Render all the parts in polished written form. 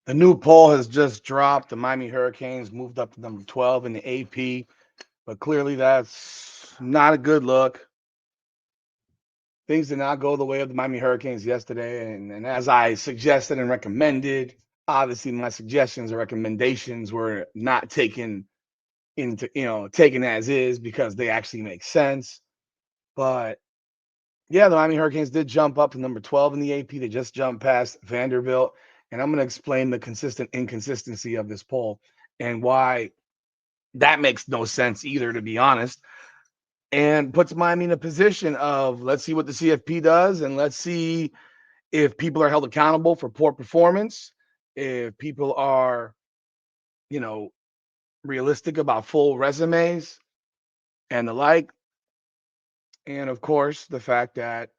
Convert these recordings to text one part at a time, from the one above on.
The new poll has just dropped. The Miami Hurricanes moved up to number 12 in the AP, but clearly that's not a good look. Things did not go the way of the Miami Hurricanes yesterday, and as I suggested and recommended, obviously my suggestions or recommendations were not taken taken as is because they actually make sense. But yeah, the Miami Hurricanes did jump up to number 12 in the AP. They just jumped past Vanderbilt. And I'm going to explain the consistent inconsistency of this poll and why that makes no sense either, to be honest. And puts Miami in a position of let's see what the CFP does and let's see if people are held accountable for poor performance, if people are, you know, realistic about full resumes and the like. And of course, the fact that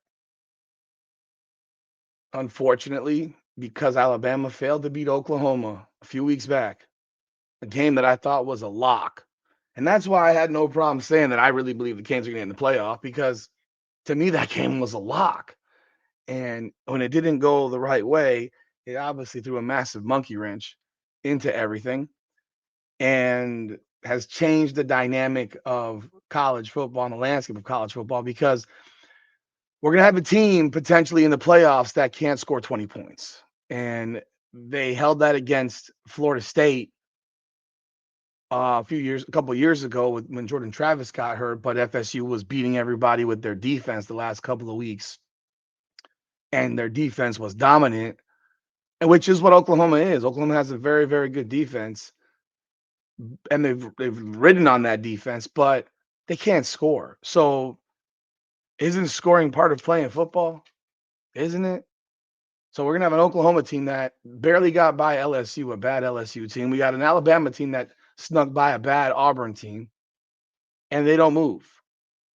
unfortunately, because Alabama failed to beat Oklahoma a few weeks back, a game that I thought was a lock. And that's why I had no problem saying that I really believe the Canes are going to get in the playoff because to me, that game was a lock. And when it didn't go the right way, it obviously threw a massive monkey wrench into everything and has changed the dynamic of college football and the landscape of college football because we're going to have a team potentially in the playoffs that can't score 20 points. And they held that against Florida State a couple of years ago when Jordan Travis got hurt, but FSU was beating everybody with their defense the last couple of weeks, and their defense was dominant, and which is what Oklahoma is. Oklahoma has a very, very good defense, and they've ridden on that defense, but they can't score. So isn't scoring part of playing football? Isn't it? So we're gonna have an Oklahoma team that barely got by LSU, a bad LSU team. We got an Alabama team that snuck by a bad Auburn team, and they don't move.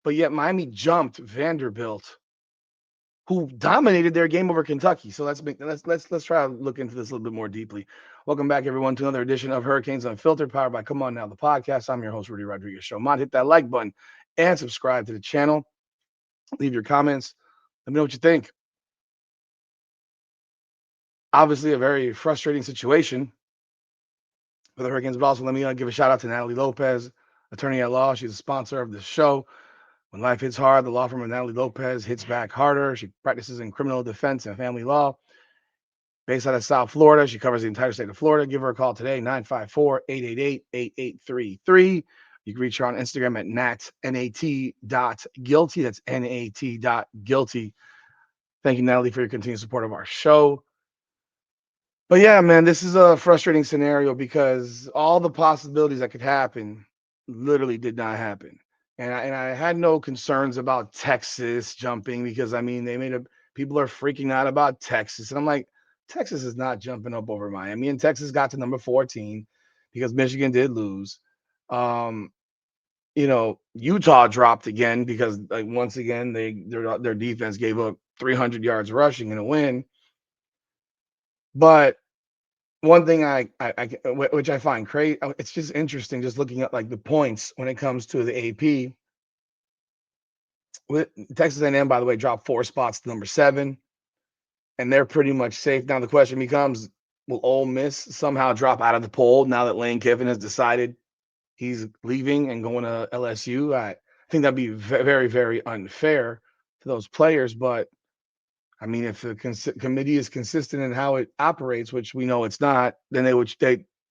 But yet Miami jumped Vanderbilt, who dominated their game over Kentucky. So let's try to look into this a little bit more deeply. Welcome back, everyone, to another edition of Hurricanes Unfiltered, powered by Come On Now, the podcast. I'm your host, Rudy Rodriguez Show. Mod, hit that like button and subscribe to the channel. Leave your comments. Let me know what you think. Obviously, a very frustrating situation for the Hurricanes, but also let me give a shout out to Natalie Lopez, attorney at law. She's a sponsor of this show. When life hits hard, the law firm of Natalie Lopez hits back harder. She practices in criminal defense and family law. Based out of South Florida, she covers the entire state of Florida. Give her a call today, 954-888-8833. You can reach her on Instagram at nat.guilty. That's nat.guilty. Thank you, Natalie, for your continued support of our show. But yeah, man, this is a frustrating scenario because all the possibilities that could happen literally did not happen. And I had no concerns about Texas jumping because I mean people are freaking out about Texas. And I'm like, Texas is not jumping up over Miami. And Texas got to number 14 because Michigan did lose. Um, Utah dropped again because like once again their defense gave up 300 yards rushing in a win. But one thing which I find crazy, it's just interesting just looking at like the points when it comes to the AP. With Texas A&M, by the way, dropped 4 spots to number 7, and they're pretty much safe. Now the question becomes, will Ole Miss somehow drop out of the poll now that Lane Kiffin has decided he's leaving and going to LSU? I think that'd be very, very unfair to those players. But I mean, if the committee is consistent in how it operates, which we know it's not, then they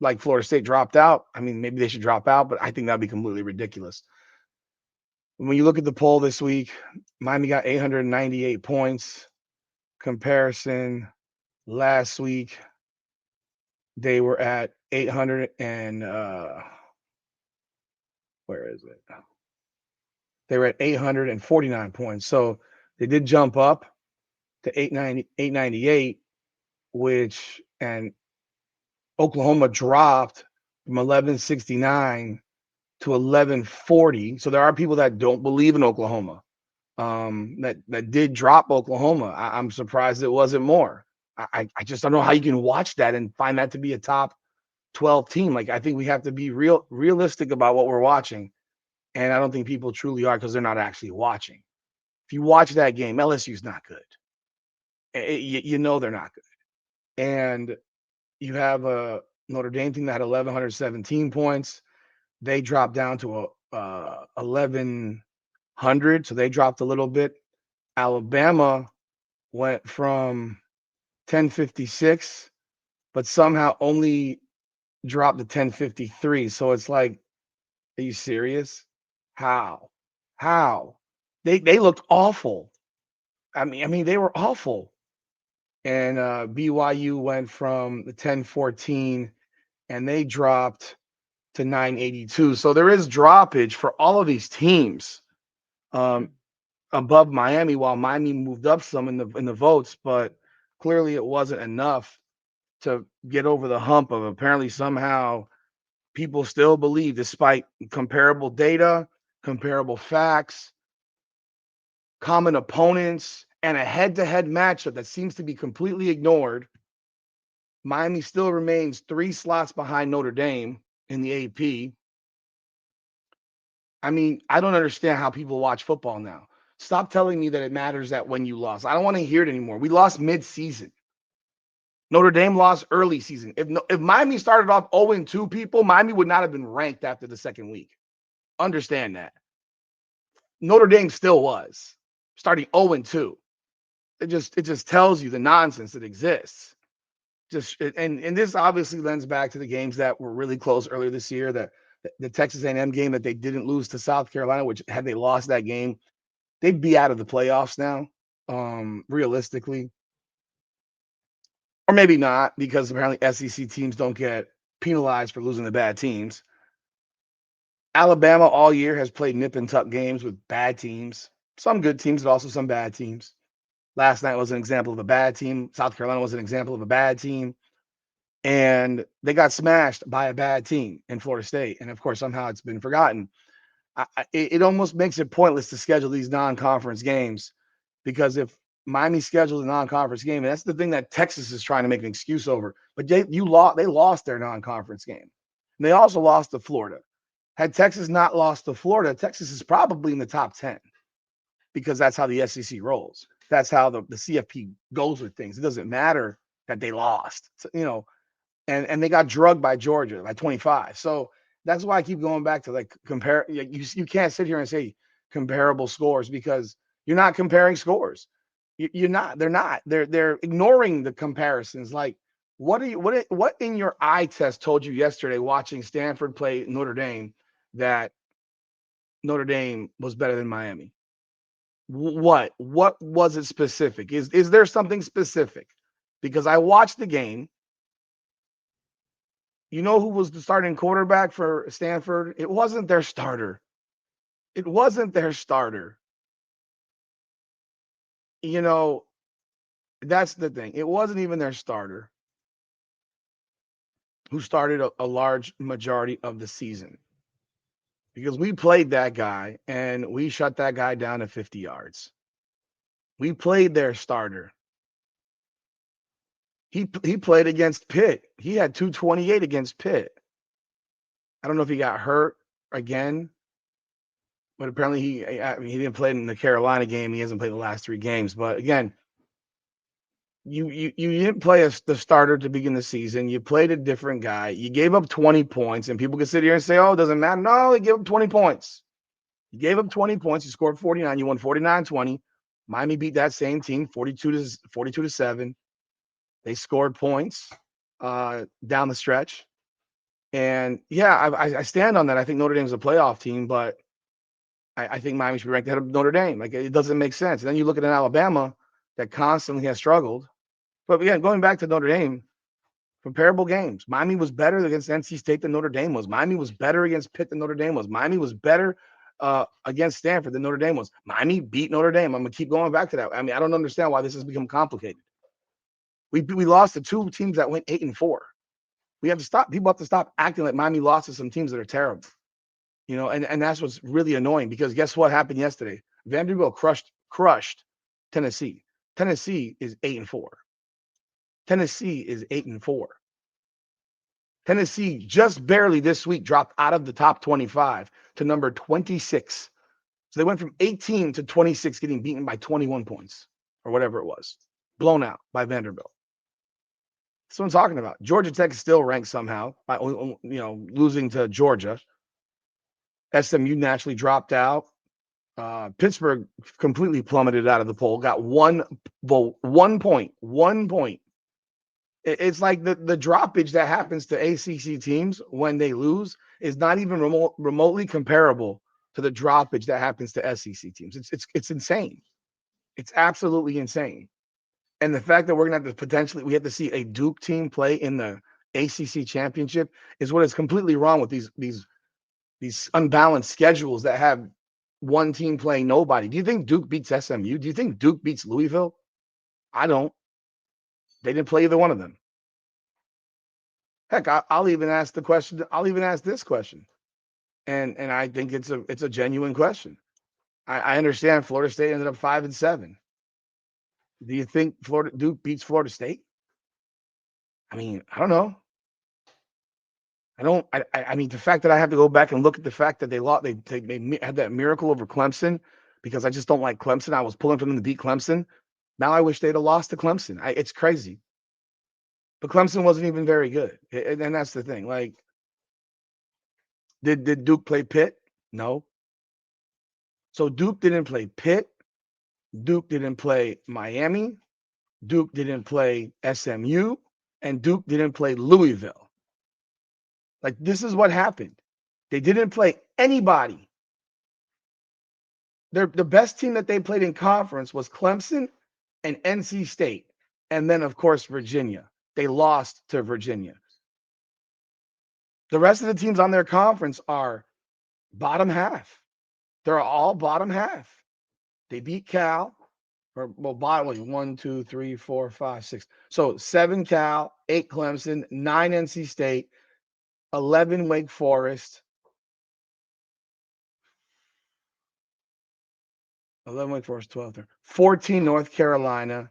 like Florida State dropped out. I mean, maybe they should drop out, but I think that'd be completely ridiculous. When you look at the poll this week, Miami got 898 points. Comparison last week, they were at 800 and where is it? They were at 849 points. So they did jump up to 898, which and Oklahoma dropped from 1169 to 1140. So there are people that don't believe in Oklahoma. That did drop Oklahoma. I'm surprised it wasn't more. I just don't know how you can watch that and find that to be a top 12 team. Like I think we have to be realistic about what we're watching. And I don't think people truly are because they're not actually watching. If you watch that game, LSU's not good. You know they're not good. And You have a Notre Dame team that had 1,117 points. They dropped down to 1,100, so they dropped a little bit. Alabama went from 1056, but somehow only dropped to 1053. So it's like, are you serious? How? How? They looked awful. I mean, they were awful. And BYU went from the 1014 and they dropped to 982. So there is droppage for all of these teams um, above Miami, while Miami moved up some in the votes, but clearly it wasn't enough to get over the hump of apparently somehow people still believe, despite comparable data, comparable facts, common opponents, and a head-to-head matchup that seems to be completely ignored. Miami still remains 3 slots behind Notre Dame in the AP. I mean, I don't understand how people watch football now. Stop telling me that it matters that when you lost. I don't want to hear it anymore. We lost mid-season. Notre Dame lost early season. If Miami started off 0-2, people, Miami would not have been ranked after the second week. Understand that. Notre Dame still was starting 0-2. It just tells you the nonsense that exists. And this obviously lends back to the games that were really close earlier this year. That the Texas A&M game that they didn't lose to South Carolina, which had they lost that game, they'd be out of the playoffs now, realistically, or maybe not, because apparently SEC teams don't get penalized for losing to bad teams. Alabama all year has played nip and tuck games with bad teams, some good teams, but also some bad teams. Last night was an example of a bad team. South Carolina was an example of a bad team. And they got smashed by a bad team in Florida State. And of course, somehow it's been forgotten. It almost makes it pointless to schedule these non-conference games, because if Miami schedules a non-conference game, and that's the thing that Texas is trying to make an excuse over, but they lost their non-conference game. And they also lost to Florida. Had Texas not lost to Florida, Texas is probably in the top 10, because that's how the SEC rolls. That's how the CFP goes with things. It doesn't matter that they lost, and they got drugged by Georgia by 25. So that's why I keep going back to like compare. You can't sit here and say comparable scores, because you're not comparing scores. You're not. They're not. They're ignoring the comparisons. Like, what in your eye test told you yesterday watching Stanford play Notre Dame that Notre Dame was better than Miami? What was it specific? Is there something specific? Because I watched the game. You know who was the starting quarterback for Stanford? It wasn't their starter. It wasn't their starter. You know, that's the thing. It wasn't even their starter who started a large majority of the season, because we played that guy and we shut that guy down to 50 yards. We played their starter. He played against Pitt. He had 228 against Pitt. I don't know if he got hurt again, but apparently he didn't play in the Carolina game. He hasn't played the last 3 games. But again, you didn't play the starter to begin the season. You played a different guy. You gave up 20 points, and people can sit here and say, "Oh, it doesn't matter." No, he gave up 20 points. You gave up 20 points. You scored 49. You won 49-20. Miami beat that same team 42-7. They scored points down the stretch. And yeah, I stand on that. I think Notre Dame's a playoff team, but I think Miami should be ranked ahead of Notre Dame. Like, it doesn't make sense. And then you look at an Alabama that constantly has struggled. But again, going back to Notre Dame, comparable games. Miami was better against NC State than Notre Dame was. Miami was better against Pitt than Notre Dame was. Miami was better against Stanford than Notre Dame was. Miami beat Notre Dame. I'm gonna keep going back to that. I mean, I don't understand why this has become complicated. We lost to 2 teams that went 8-4. We have to stop. People have to stop acting like Miami lost to some teams that are terrible. And that's what's really annoying, because guess what happened yesterday? Vanderbilt crushed Tennessee. Tennessee is 8-4. Tennessee is 8-4. Tennessee just barely this week dropped out of the top 25 to number 26. So they went from 18 to 26, getting beaten by 21 points or whatever it was, blown out by Vanderbilt. That's what I'm talking about. Georgia Tech is still ranked somehow by losing to Georgia. SMU naturally dropped out. Pittsburgh completely plummeted out of the poll. Got 1 point. 1 point. It's like the droppage that happens to ACC teams when they lose is not even remotely comparable to the droppage that happens to SEC teams. It's insane. It's absolutely insane. And the fact that we're gonna have to we have to see a Duke team play in the ACC championship is what is completely wrong with these unbalanced schedules that have one team playing nobody. Do you think Duke beats SMU? Do you think Duke beats Louisville? I don't. They didn't play either one of them. Heck, I'll even ask the question. I'll even ask this question, and I think it's a genuine question. I understand Florida State ended up 5-7. Do you think Duke beats Florida State? I mean, I don't know. I mean, the fact that I have to go back and look at the fact that they lost, they had that miracle over Clemson because I just don't like Clemson. I was pulling for them to beat Clemson. Now I wish they'd have lost to Clemson. It's crazy. But Clemson wasn't even very good. And that's the thing. Like, did Duke play Pitt? No. So Duke didn't play Pitt. Duke didn't play Miami. Duke didn't play SMU. And Duke didn't play Louisville. Like, this is what happened. They didn't play anybody. The best team that they played in conference was Clemson and NC State. And then, of course, Virginia. They lost to Virginia. The rest of the teams on their conference are bottom half. They're all bottom half. They beat Cal, or bottom 1, 2, 3, 4, 5, 6. So 7 Cal, 8 Clemson, 9 NC State, 11 Wake Forest, 11 Wake Forest, 12, 14 North Carolina,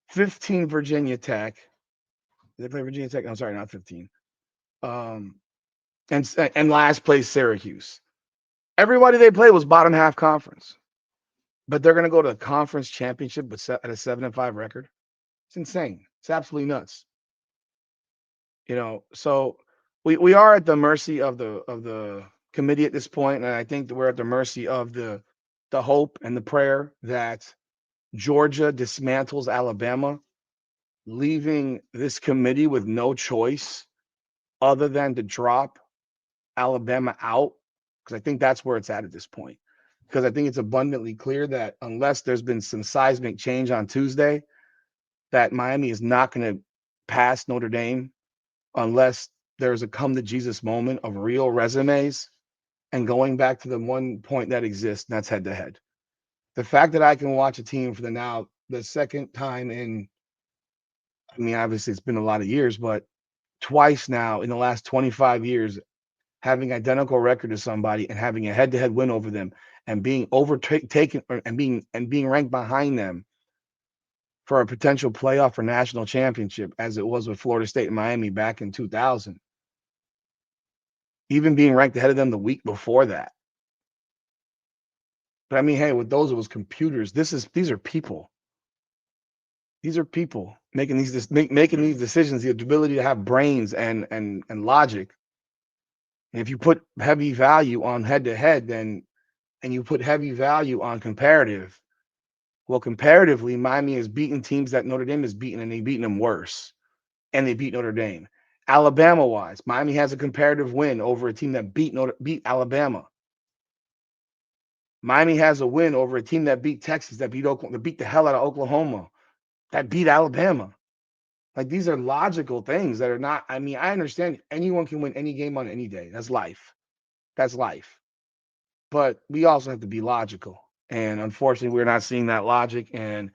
15 Virginia Tech. Did they play Virginia Tech? I'm sorry, not 15. And last place Syracuse. Everybody they played was bottom half conference, but they're going to go to the conference championship at a 7-5 record. It's insane. It's absolutely nuts. So we are at the mercy of the committee at this point, and I think that we're at the mercy of the hope and the prayer that Georgia dismantles Alabama, leaving this committee with no choice other than to drop Alabama out, because I think that's where it's at this point. Because I think it's abundantly clear that unless there's been some seismic change on Tuesday, that Miami is not going to pass Notre Dame unless there's a come to Jesus moment of real resumes and going back to the one point that exists, and that's head to head. The fact that I can watch a team for the second time in, I mean, obviously it's been a lot of years, but twice now in the last 25 years, having identical record to somebody and having a head-to-head win over them and being overtaken and being ranked behind them for a potential playoff or national championship, as it was with Florida State and Miami back in 2000. Even being ranked ahead of them the week before that. But I mean, hey, with those, it was computers. These are people. These are people making these decisions, the ability to have brains and logic. And if you put heavy value on head-to-head, and you put heavy value on comparative, well, comparatively, Miami has beaten teams that Notre Dame has beaten, and they've beaten them worse. And they beat Notre Dame. Alabama-wise, Miami has a comparative win over a team that beat Alabama. Miami has a win over a team that beat Texas, that beat Oklahoma, that beat the hell out of Oklahoma, that beat Alabama. Like, these are logical things that are not, I mean, I understand anyone can win any game on any day. That's life. That's life. But we also have to be logical. And unfortunately, we're not seeing that logic. And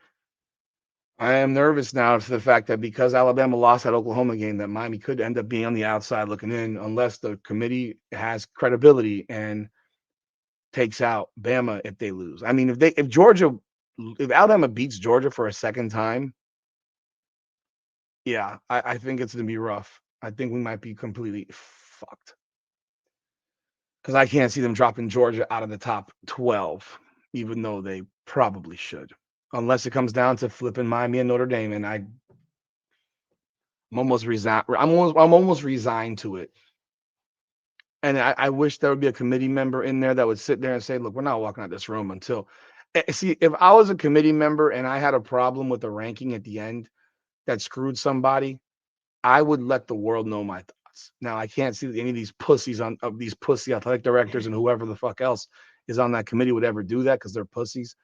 I am nervous now for the fact that because Alabama lost that Oklahoma game, that Miami could end up being on the outside looking in unless the committee has credibility and takes out Bama if they lose. I mean, if Alabama beats Georgia for a second time, yeah, I think it's going to be rough. I think we might be completely fucked. Because I can't see them dropping Georgia out of the top 12, even though they probably should. Unless it comes down to flipping Miami and Notre Dame. And I'm almost resigned. I'm almost resigned to it. And I wish there would be a committee member in there that would sit there and say, "Look, we're not walking out this room until." See, if I was a committee member and I had a problem with the ranking at the end that screwed somebody, I would let the world know my thoughts. Now I can't see that any of these pussies of these pussy athletic directors and whoever the fuck else is on that committee would ever do that because they're pussies.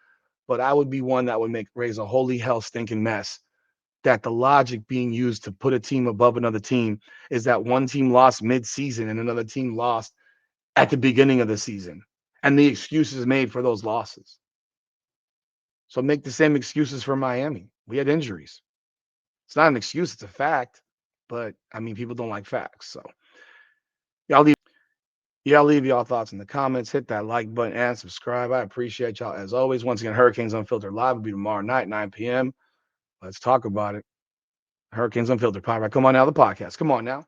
But I would be one that would raise a holy hell stinking mess. That the logic being used to put a team above another team is that one team lost mid-season and another team lost at the beginning of the season, and the excuses made for those losses. So make the same excuses for Miami. We had injuries. It's not an excuse, it's a fact. But I mean, people don't like facts. So y'all leave y'all leave y'all thoughts in the comments. Hit that like button and subscribe. I appreciate y'all as always. Once again, Hurricanes Unfiltered Live will be tomorrow night, 9 p.m. Let's talk about it. Hurricanes Unfiltered. Come on now, the podcast. Come on now.